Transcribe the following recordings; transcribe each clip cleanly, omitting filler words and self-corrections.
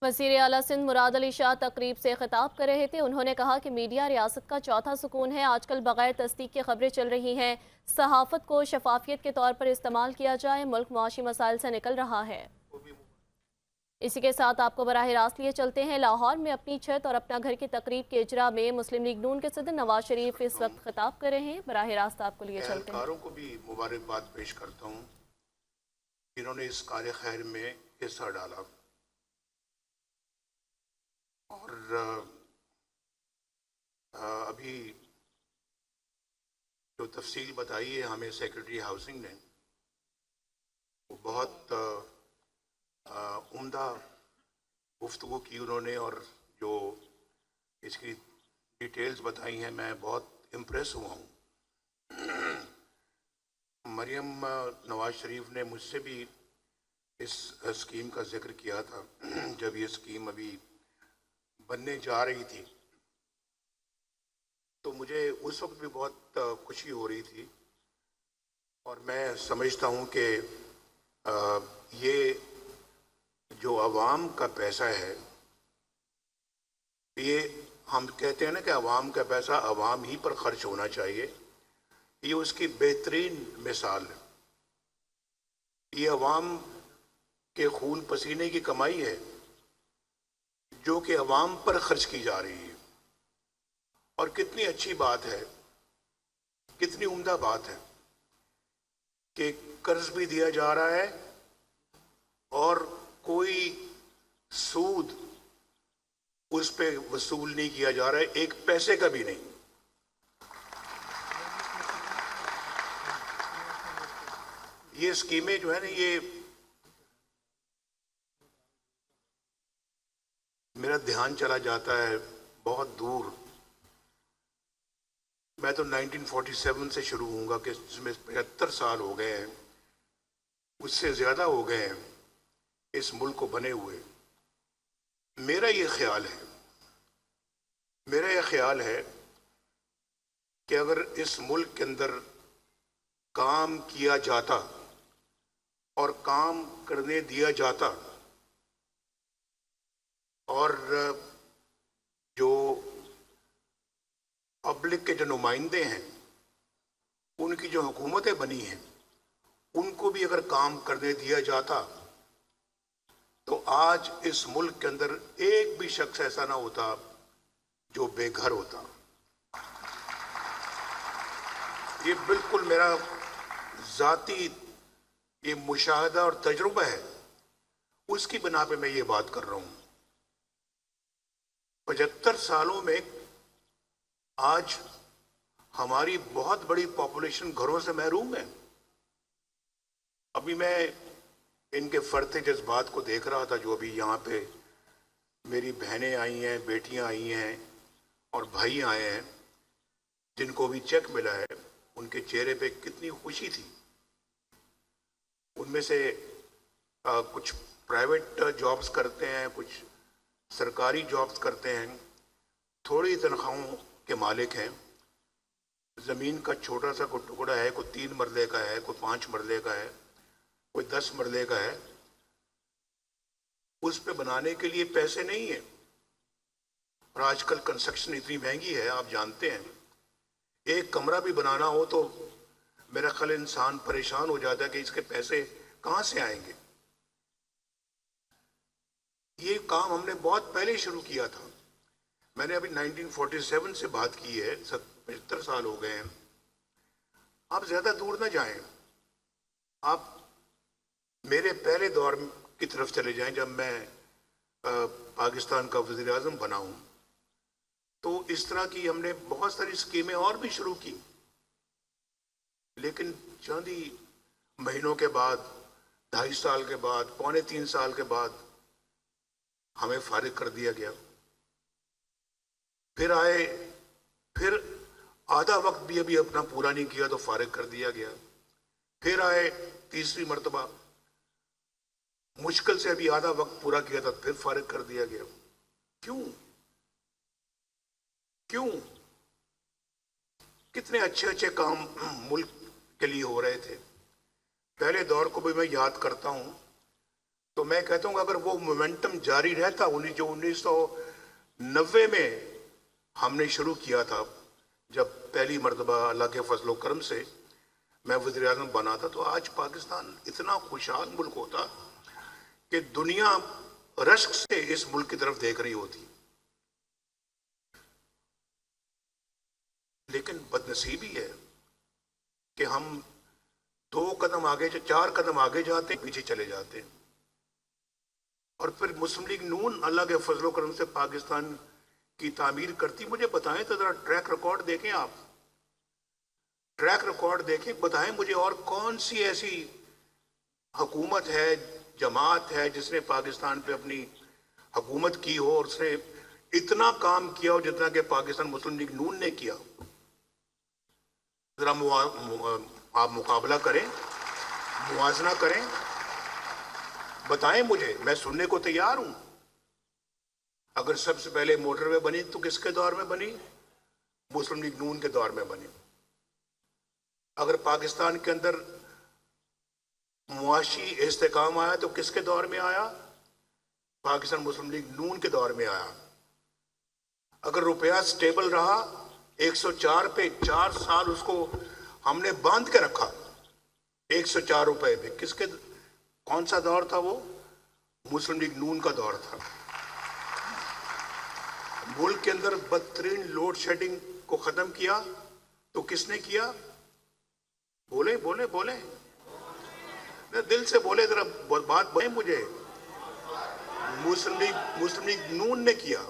वज़ीर आला सिंध मुराद अली शाह तकरीब से खिताब कर रहे थे। उन्होंने कहा कि मीडिया रियासत का चौथा सुकून है। आजकल बगैर तस्दीक की खबरें चल रही हैं। सहाफ़त को शफाफियत के तौर पर इस्तेमाल किया जाए। मुल्क मुआशी मसाइल से निकल रहा है। इसी के साथ आपको बराह रास्त लिए चलते हैं। लाहौर में अपनी छत और अपना घर की तकरीब के इजरा में मुस्लिम लीग नून के सदर नवाज शरीफ इस वक्त खिताब कर रहे हैं। बराह रास्त आपको लिए चलते हैं। को भी मुबारकबाद पेश करता हूँ, जिन्होंने इस कार्य खैर में हिस्सा डाला। और अभी जो तफसील बताई है हमें सेक्रेटरी हाउसिंग ने, वो बहुत उम्दा गुफ्तगू की उन्होंने, और जो इसकी डिटेल्स बताई हैं मैं बहुत इम्प्रेस हुआ हूँ। मरियम नवाज शरीफ ने मुझसे भी इस स्कीम का जिक्र किया था जब ये स्कीम अभी बनने जा रही थी, तो मुझे उस वक्त भी बहुत खुशी हो रही थी। और मैं समझता हूँ कि ये जो आवाम का पैसा है, ये हम कहते हैं ना कि आवाम का पैसा आवाम ही पर खर्च होना चाहिए, ये उसकी बेहतरीन मिसाल है। ये आवाम के खून पसीने की कमाई है जो कि आवाम पर खर्च की जा रही है। और कितनी अच्छी बात है, कितनी उम्दा बात है कि कर्ज भी दिया जा रहा है और कोई सूद उस पे वसूल नहीं किया जा रहा है, एक पैसे का भी नहीं। ये स्कीमें जो है ना, ये मेरा ध्यान चला जाता है बहुत दूर। मैं तो 1947 से शुरू होऊंगा कि जिसमें 75 साल हो गए हैं, उससे ज़्यादा हो गए हैं इस मुल्क को बने हुए। मेरा ये ख्याल है कि अगर इस मुल्क के अंदर काम किया जाता और काम करने दिया जाता, और जो पब्लिक के जो नुमाइंदे हैं, उनकी जो हुकूमतें बनी हैं, उनको भी अगर काम करने दिया जाता, तो आज इस मुल्क के अंदर एक भी शख्स ऐसा ना होता जो बेघर होता। ये बिल्कुल मेरा ज़ाती ये मुशाहदा और तजुर्बा है, उसकी बिना पे मैं ये बात कर रहा हूँ। 75 सालों में आज हमारी बहुत बड़ी पॉपुलेशन घरों से महरूम है। अभी मैं इनके फरते जज्बात को देख रहा था, जो अभी यहाँ पे मेरी बहनें आई हैं, बेटियाँ आई हैं और भाई आए हैं जिनको भी चेक मिला है, उनके चेहरे पे कितनी खुशी थी। उनमें से कुछ प्राइवेट जॉब्स करते हैं, कुछ सरकारी जॉब्स करते हैं, थोड़ी तनख्वाहों के मालिक हैं। ज़मीन का छोटा सा कोई टुकड़ा है, कोई 3 मरले का है, कोई 5 मरले का है, कोई 10 मरले का है, उस पे बनाने के लिए पैसे नहीं है। और आजकल कंस्ट्रक्शन इतनी महंगी है, आप जानते हैं। एक कमरा भी बनाना हो तो मेरा ख्याल इंसान परेशान हो जाता है कि इसके पैसे कहाँ से आएंगे। ये काम हमने बहुत पहले शुरू किया था। मैंने अभी 1947 से बात की है, 75 साल हो गए हैं। आप ज़्यादा दूर ना जाएं, आप मेरे पहले दौर की तरफ चले जाएं, जब मैं पाकिस्तान का वज़ीर आज़म बना हूँ। तो इस तरह की हमने बहुत सारी स्कीमें और भी शुरू की, लेकिन चंद ही महीनों के बाद, 2.5 साल के बाद, 2.25 साल के बाद हमें फारिग कर दिया गया। फिर आधा वक्त भी अभी अपना पूरा नहीं किया तो फारिग कर दिया गया। फिर आए तीसरी मर्तबा, मुश्किल से अभी आधा वक्त पूरा किया था, फिर फारिग कर दिया गया। क्यों? कितने अच्छे अच्छे काम मुल्क के लिए हो रहे थे, पहले दौर को भी मैं याद करता हूं, तो मैं कहता हूं अगर वो मोमेंटम जारी रहता जो 1990 में हमने शुरू किया था, जब पहली मर्तबा अल्लाह के फजल करम से मैं वज़ीर आज़म बना था, तो आज पाकिस्तान इतना खुशहाल मुल्क होता कि दुनिया रश्क से इस मुल्क की तरफ देख रही होती। लेकिन बदनसीबी है कि हम 2 कदम आगे 4 कदम आगे जाते पीछे चले जाते हैं। और फिर मुस्लिम लीग नून अल्लाह के फजल करम से पाकिस्तान की तामीर करती। मुझे बताएं तो जरा ट्रैक रिकॉर्ड देखें, आप ट्रैक रिकॉर्ड देखें, बताएं मुझे और कौन सी ऐसी हुकूमत है, जमात है जिसने पाकिस्तान पे अपनी हुकूमत की हो और उसने इतना काम किया हो जितना कि पाकिस्तान मुस्लिम लीग नून ने किया। जरा आप मुकाबला करें, मुवाजना करें, बताएं मुझे, मैं सुनने को तैयार हूं। अगर सबसे पहले मोटरवे बनी तो किसके दौर में बनी? मुस्लिम लीग नून के दौर में बनी। अगर पाकिस्तान के अंदर मुआशी इस्तेकाम आया तो किसके दौर में आया? पाकिस्तान मुस्लिम लीग नून के दौर में आया। अगर रुपया स्टेबल रहा 104 पे 4 साल उसको हमने बांध के रखा 104 रुपए पे, किसके, कौन सा दौर था वो? मुस्लिम लीग नून का दौर था। मुल्क के अंदर बदतरीन लोड शेडिंग को खत्म किया तो किसने किया? बोले बोले बोले, दिल से बोले, जरा बात बोले मुझे। मुस्लिम लीग नून ने किया।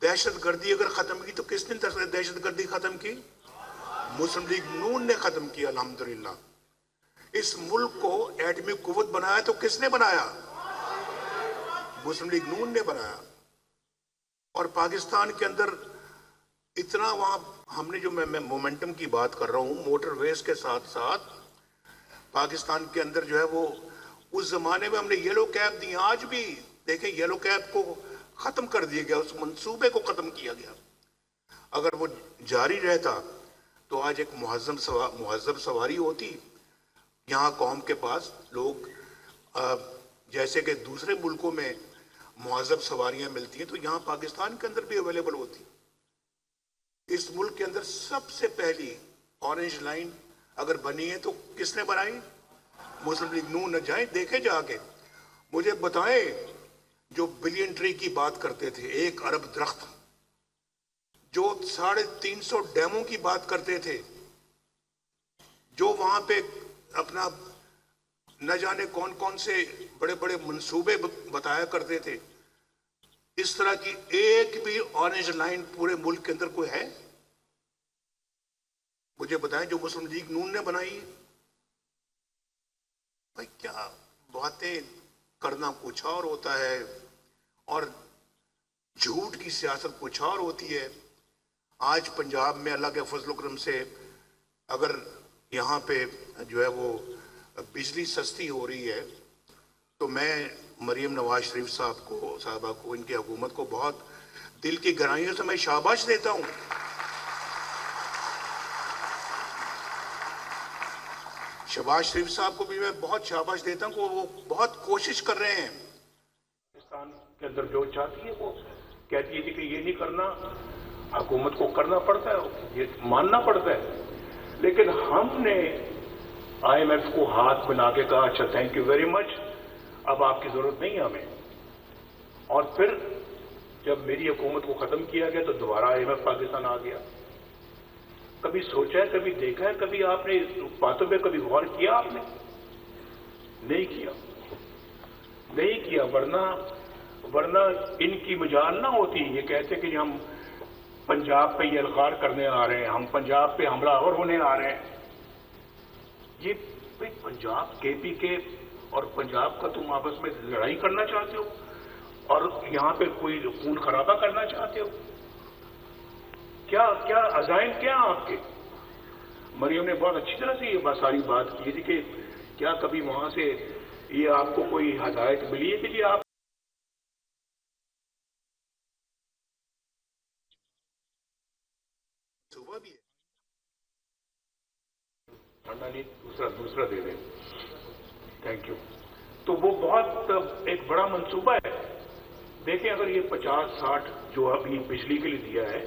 दहशतगर्दी अगर खत्म की तो किसने दहशतगर्दी खत्म की? मुस्लिम लीग नून ने खत्म किया अल्हम्दुलिल्लाह। इस मुल्क को एटमी कुव्वत बनाया तो किसने बनाया? मुस्लिम लीग नून ने बनाया। और पाकिस्तान के अंदर इतना वहां हमने जो मैं मोमेंटम की बात कर रहा हूं, मोटरवेज के साथ साथ पाकिस्तान के अंदर जो है वो उस जमाने में हमने येलो कैप दी। आज भी देखें, येलो कैप को खत्म कर दिया गया, उस मंसूबे को खत्म किया गया। अगर वो जारी रहता तो आज एक मुहज्जब सवारी होती। यहाँ कौम के पास लोग जैसे कि दूसरे मुल्कों में मुहज्जब सवारियां मिलती हैं तो यहाँ पाकिस्तान के अंदर भी अवेलेबल होती। इस मुल्क के अंदर सबसे पहली ऑरेंज लाइन अगर बनी है तो किसने बनाई? मुस्लिम लीग नून न। जाए देखे जाके, मुझे बताएं, जो बिलियन ट्री की बात करते थे, 1 अरब दरख्त, जो 350 डैमों की बात करते थे, जो वहां पे अपना न जाने कौन कौन से बड़े बड़े मंसूबे बताया करते थे, इस तरह की एक भी ऑरेंज लाइन पूरे मुल्क के अंदर कोई है? मुझे बताएं जो मुस्लिम लीग नून ने बनाई। भाई क्या बातें करना कुछ और होता है और झूठ की सियासत कुछ और होती है। आज पंजाब में अल्लाह के फजल करम से अगर यहाँ पे जो है वो बिजली सस्ती हो रही है तो मैं मरीम नवाज शरीफ साहबा को, इनकी हुकूमत को बहुत दिल की गहराइयों से मैं शाबाश देता हूँ। शहबाज शरीफ साहब को भी मैं बहुत शाबाश देता हूँ, वो बहुत कोशिश कर रहे हैं। पाकिस्तान के अंदर जो चाहती है वो कहती है कि ये नहीं करना, हुकूमत को करना पड़ता है, ये मानना पड़ता है। लेकिन हमने IMF को हाथ मिला के कहा अच्छा थैंक यू वेरी मच, अब आपकी जरूरत नहीं है हमें। और फिर जब मेरी हुकूमत को खत्म किया गया तो दोबारा IMF पाकिस्तान आ गया। कभी सोचा है, कभी देखा है, कभी आपने इस बातों पे कभी गौर किया? आपने नहीं किया, नहीं किया। वरना इनकी मजाल ना होती। ये कहते कि हम पंजाब पे यलगार करने आ रहे हैं, हम पंजाब पे हमलावर होने आ रहे हैं। ये पंजाब KPK और पंजाब का तुम आपस में लड़ाई करना चाहते हो और यहां पे कोई खून खराबा करना चाहते हो? क्या क्या अजाइम क्या आपके? मरियम ने बहुत अच्छी तरह से ये सारी बात की थी कि क्या कभी वहां से ये आपको कोई हदायत मिली है कि जी आप सुबह भी है ठंडा नहीं, दूसरा दे थैंक यू। तो वो बहुत एक बड़ा मंसूबा है। देखिए, अगर ये 50-60 जो अभी बिजली के लिए दिया है,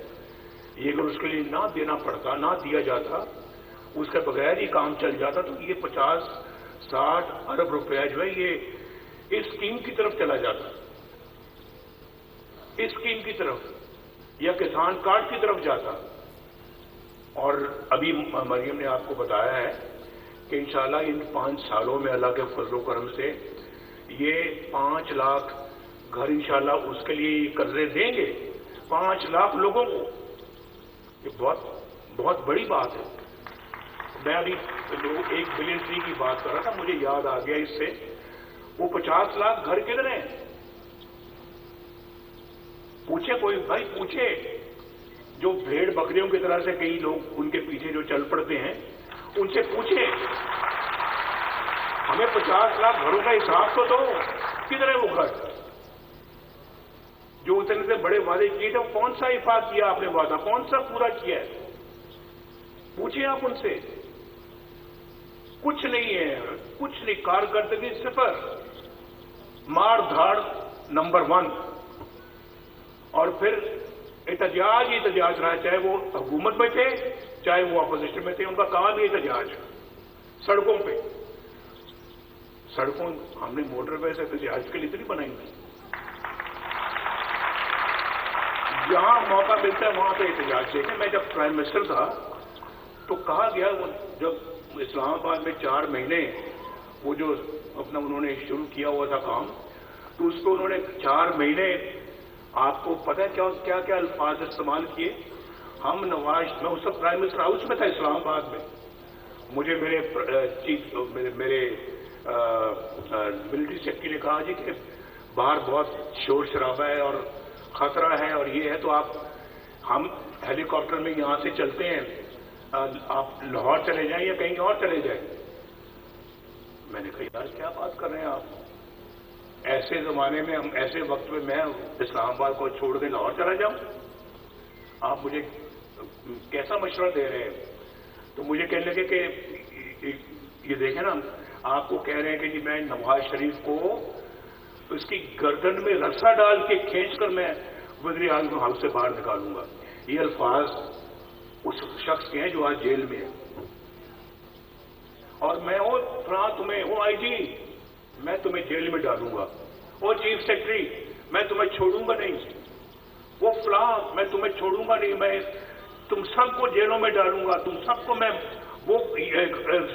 ये अगर उसके लिए ना देना पड़ता, ना दिया जाता, उसके बगैर ही काम चल जाता, तो ये 50-60 अरब रुपया जो है ये इस स्कीम की तरफ चला जाता, इस स्कीम की तरफ, या किसान कार्ड की तरफ जाता। और अभी मरियम ने आपको बताया है कि इंशाल्लाह इन 5 सालों में अल्लाह के फजल करम से ये 5 लाख घर इंशाल्लाह उसके लिए कर्जे देंगे, 5 लाख लोगों को। ये बहुत बड़ी बात है। मैं अभी 1 बिलियन ट्री की बात कर रहा था, मुझे याद आ गया इससे, वो 50 लाख घर किधर हैं? पूछे कोई भाई, पूछे जो भेड़ बकरियों की तरह से कई लोग उनके पीछे जो चल पड़ते हैं, उनसे पूछे, हमें 50 लाख घरों का हिसाब तो दो, किधर है वो घर? जो उतने से बड़े वादे किए थे, कौन सा इफा किया आपने वादा, कौन सा पूरा किया है? पूछिए आप उनसे। कुछ नहीं है, कुछ नहीं। कारकर्दगी सिफर, मार धाड़ नंबर 1, और फिर एहतजाज ही एहतजाज रहा, चाहे वो हुकूमत में थे चाहे वो अपोजिशन में थे, उनका काम ही एहतजाज। सड़कों पे, सड़कों हमने मोटरवे से एहतजाज के लिए तो नहीं बनाई थी, जहां मौका मिलता है वहां पे एहतजाज। देखें, मैं जब प्राइम मिनिस्टर था तो कहा गया, जब इस्लामाबाद में 4 महीने वो जो अपना उन्होंने शुरू किया हुआ था काम, तो उसको उन्होंने 4 महीने, आपको पता है क्या क्या अल्फाज इस्तेमाल किए? हम नवाज, मैं उस वक्त प्राइम मिनिस्टर हाउस में था इस्लामाबाद में, मुझे मेरे मिलिट्री सेक्रेटरी ने कहा जी कि बाहर बहुत शोर शराबा है और खतरा है और ये है, तो हम हेलीकॉप्टर में यहां से चलते हैं, आप लाहौर चले जाएं या कहीं और चले जाएं। मैंने कहा यार क्या बात कर रहे हैं आप? ऐसे जमाने में, हम ऐसे वक्त में मैं इस्लामाबाद को छोड़ के लाहौर चला जाऊं? आप मुझे कैसा मशवरा दे रहे हैं? तो मुझे कहने लगे कि ये देखें ना, आपको कह रहे हैं कि जी मैं नवाज शरीफ को उसकी गर्दन में रस्सा डाल के खींच कर मैं वज़ीर आज़म हाउस से बाहर निकालूंगा। ये अल्फाज उस शख्स के हैं जो आज जेल में है। और मैं वो तुम्हें, वो आईजी, मैं तुम्हें जेल में डालूंगा, वो चीफ सेक्रेटरी मैं तुम्हें छोड़ूंगा नहीं, वो फलां मैं तुम्हें छोड़ूंगा नहीं, मैं तुम सबको जेलों में डालूंगा, तुम सबको मैं वो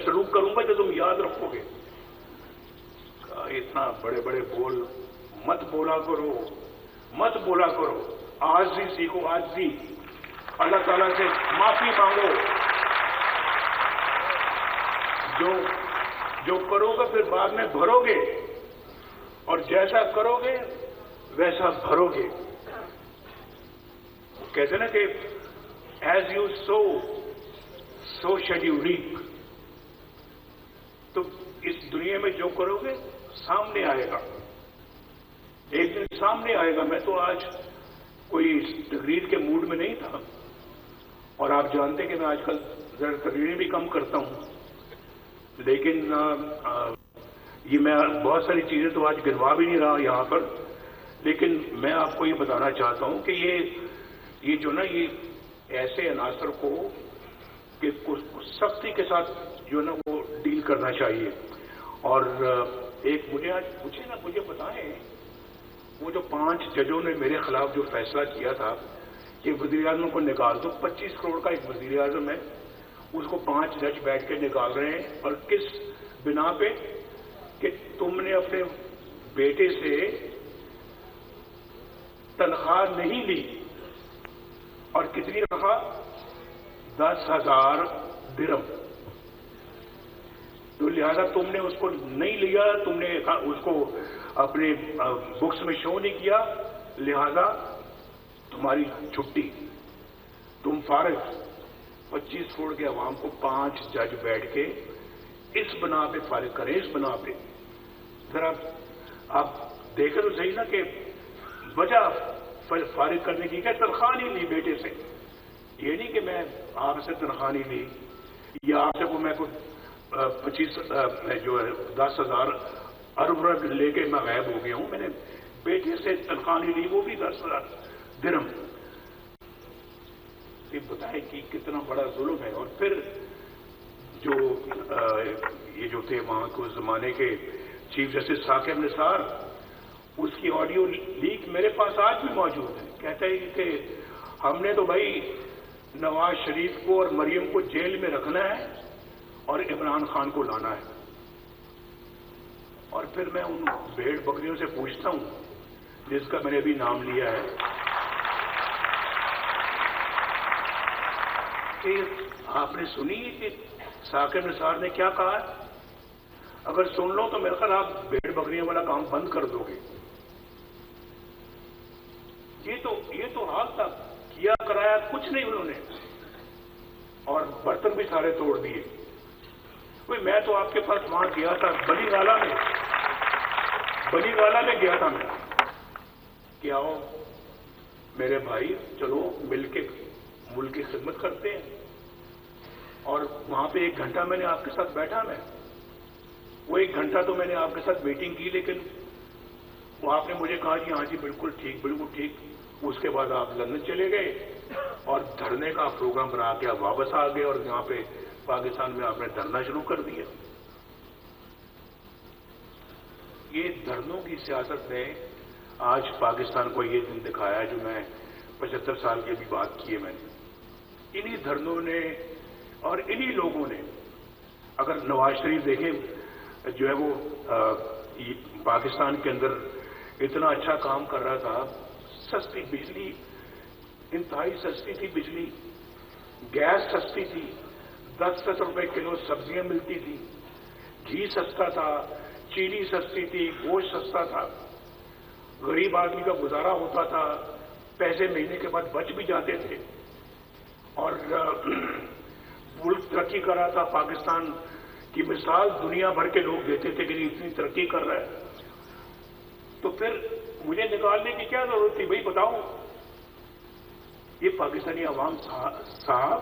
सलूक करूंगा जो तुम याद रखोगे। इतना बड़े बड़े बोल मत बोला करो, मत बोला करो। आजी सीखो, आजी। अल्लाह ताला से माफी मांगो। जो करोगे फिर बाद में भरोगे, और जैसा करोगे वैसा भरोगे। कहते ना कि as you sow shall you reap. तो इस दुनिया में जो करोगे सामने आएगा, एक दिन सामने आएगा। मैं तो आज कोई तकरीर के मूड में नहीं था, और आप जानते हैं कि मैं आजकल जरा तकरीरें भी कम करता हूं, लेकिन ये मैं बहुत सारी चीजें तो आज गिनवा भी नहीं रहा यहां पर, लेकिन मैं आपको ये बताना चाहता हूं कि ये जो ना, ये ऐसे अनासर को कि सख्ती के साथ जो ना वो डील करना चाहिए। और एक मुझे आज पूछे ना, मुझे बताएं, वो जो 5 जजों ने मेरे खिलाफ जो फैसला किया था कि वज़ीर आज़म को निकाल दो, 25 करोड़ का एक वज़ीर आज़म है, उसको 5 जज बैठ के निकाल रहे हैं। और किस बिना पे? कि तुमने अपने बेटे से तनख्वाह नहीं ली, और कितनी रखा? 10,000 दिरहम। तो लिहाजा तुमने उसको नहीं लिया, तुमने उसको अपने बुक्स में शो नहीं किया, लिहाजा तुम्हारी छुट्टी, तुम फारिग। 25 करोड़ के अवाम को 5 जज बैठ के इस बना पे फारिग करें, इस बना पे। जरा आप देखें तो सही ना कि वजह फारिग करने की क्या? तनख्वाह नहीं ली बेटे से। ये नहीं कि मैं आपसे तनख्वाह नहीं ली, या आपसे को मैं कुछ 25 जो है 10,000 अरब ले के मैं गायब हो गया हूं। मैंने बेटे से तनख्वाह नहीं ली, वो भी 10,000 दिरहम। ये बताएं कि कितना बड़ा जुल्म है। और फिर जो ये जो थे वहां को जमाने के चीफ जस्टिस साकिब निसार, उसकी ऑडियो लीक मेरे पास आज भी मौजूद है। कहते हैं कि हमने तो भाई नवाज शरीफ को और मरियम को जेल में रखना है और इमरान खान को लाना है। और फिर मैं उन भेड़ बकरियों से पूछता हूं जिसका मैंने अभी नाम लिया है कि आपने सुनी कि साकिब निसार ने क्या कहा है? अगर सुन लो तो मेरे ख्याल आप भेड़ बकरियों वाला काम बंद कर दोगे। ये तो हाल था, किया कराया कुछ नहीं उन्होंने, और बर्तन भी सारे तोड़ दिए। मैं तो आपके पास वहां गया था, बलीगाला में गया था मैं कि आओ मेरे भाई, चलो मिलके मुल्क की खिदमत करते हैं। और वहां पे 1 घंटा मैंने आपके साथ बैठा। वो 1 घंटा तो मैंने आपके साथ मीटिंग की, लेकिन वो आपने मुझे कहा जी हाँ जी बिल्कुल ठीक बिल्कुल ठीक। उसके बाद आप लंदन चले गए और धरने का प्रोग्राम बना के आप वापस आ गए, और यहाँ पे पाकिस्तान में आपने धरना शुरू कर दिया। ये धरनों की सियासत ने आज पाकिस्तान को ये दिन दिखाया जो मैं 75 साल की अभी बात की है मैंने। इन्हीं धरनों ने और इन्हीं लोगों ने, अगर नवाज शरीफ देखें जो है वो पाकिस्तान के अंदर इतना अच्छा काम कर रहा था, सस्ती बिजली, इंतहाई सस्ती थी बिजली, गैस सस्ती थी, 10-10 रुपए किलो सब्जियां मिलती थी, घी सस्ता था, चीनी सस्ती थी, गोश्त सस्ता था, गरीब आदमी का गुजारा होता था, पैसे महीने के बाद बच भी जाते थे, और मुल्क तरक्की कर रहा था। पाकिस्तान की मिसाल दुनिया भर के लोग देते थे कि इतनी तरक्की कर रहा है। तो फिर मुझे निकालने की क्या जरूरत थी भाई, बताओ। ये पाकिस्तानी अवाम साहब,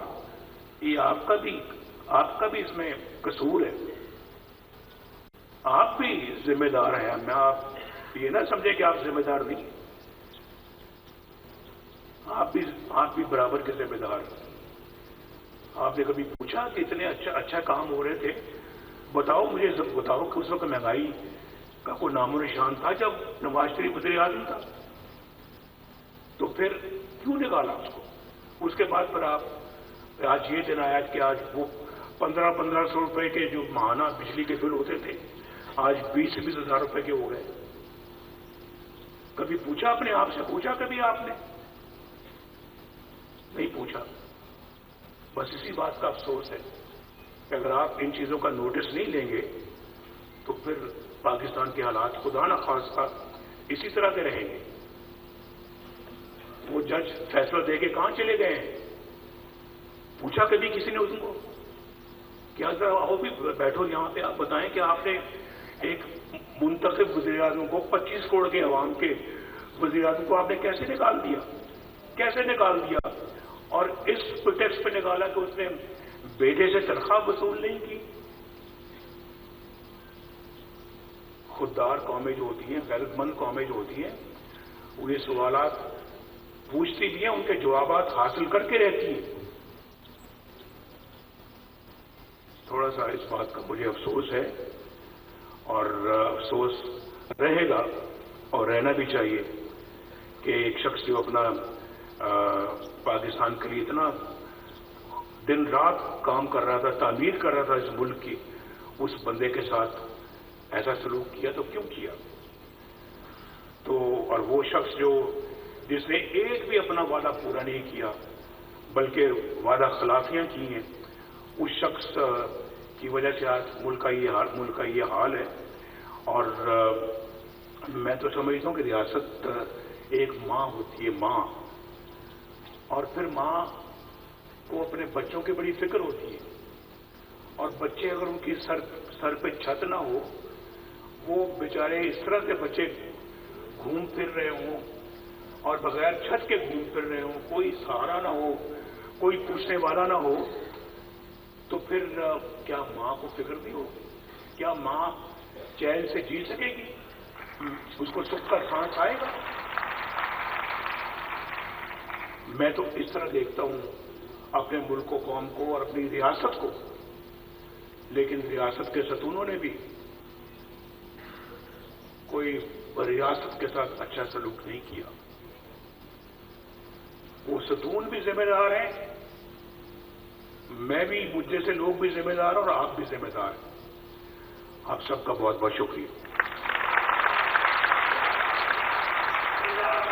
ये आपका भी इसमें कसूर है। आप भी जिम्मेदार हैं। मैं आप ये ना समझे कि आप जिम्मेदार नहीं, आप भी बराबर के जिम्मेदार हैं। आपने कभी पूछा कि इतने अच्छा काम हो रहे थे? मुझे बताओ कि उस वक्त महंगाई का कोई नामो निशान था जब नवाज शरीफ वज़ीर आज़म था? तो फिर क्यों निकाला उसको? उसके बाद फिर आप आज ये दिन आया कि आज वो 1500 रुपए के जो माहाना बिजली के बिल होते थे, आज 20 हजार रुपए के हो गए। कभी पूछा अपने आप से? पूछा कभी आपने? नहीं पूछा। बस इसी बात का अफसोस है कि अगर आप इन चीजों का नोटिस नहीं लेंगे तो फिर पाकिस्तान के हालात खुदा न खास्ता इसी तरह के रहेंगे। वो जज फैसला दे के कहां चले गए हैं? पूछा कभी किसी ने उनको? क्या जरा आओ भी बैठो यहां पे, आप बताएं कि आपने एक मुंतखब वज़ीर आज़म को, 25 करोड़ के अवाम के वज़ीर आज़म को आपने कैसे निकाल दिया? और इस प्रिटेक्स्ट पे निकाला कि उसने बेटे से तनख्वाह वसूल नहीं की। खुददार कौमें जो होती हैं, गैरतमंद कौमें जो होती हैं, वो ये सवालात पूछती भी हैं, उनके जवाबात हासिल करके रहती हैं। थोड़ा सा इस बात का मुझे अफसोस है, और अफसोस रहेगा और रहना भी चाहिए कि एक शख्स जो अपना पाकिस्तान के लिए इतना दिन रात काम कर रहा था, तामीर कर रहा था इस मुल्क की, उस बंदे के साथ ऐसा सलूक किया तो क्यों किया? तो और वो शख्स जिसने एक भी अपना वादा पूरा नहीं किया बल्कि वादा खिलाफियां की हैं, उस शख्स की वजह से आज मुल्क का ये हाल है। और मैं तो समझता हूं कि रियासत एक माँ होती है, माँ, और फिर माँ को अपने बच्चों की बड़ी फिक्र होती है, और बच्चे अगर उनकी सर पे छत ना हो, वो बेचारे इस तरह से बच्चे घूम फिर रहे हों और बगैर छत के घूम फिर रहे हों, कोई सहारा ना हो, कोई पूछने वाला ना हो, تو پھر کیا ماں کو فکر نہیں ہوگی؟ کیا ماں چین سے جی سکے گی؟ اس کو سکھ کا سانس آئے گا؟ میں تو اس طرح دیکھتا ہوں اپنے ملک و قوم کو اور اپنی ریاست کو، لیکن ریاست کے ستونوں نے بھی کوئی ریاست کے ساتھ اچھا سلوک نہیں کیا۔ وہ ستون بھی ذمہ دار ہیں، میں بھی، مجھ جیسے لوگ بھی ذمہ دار ہیں، اور آپ بھی ذمہ دار ہیں۔ آپ سب کا بہت بہت شکریہ۔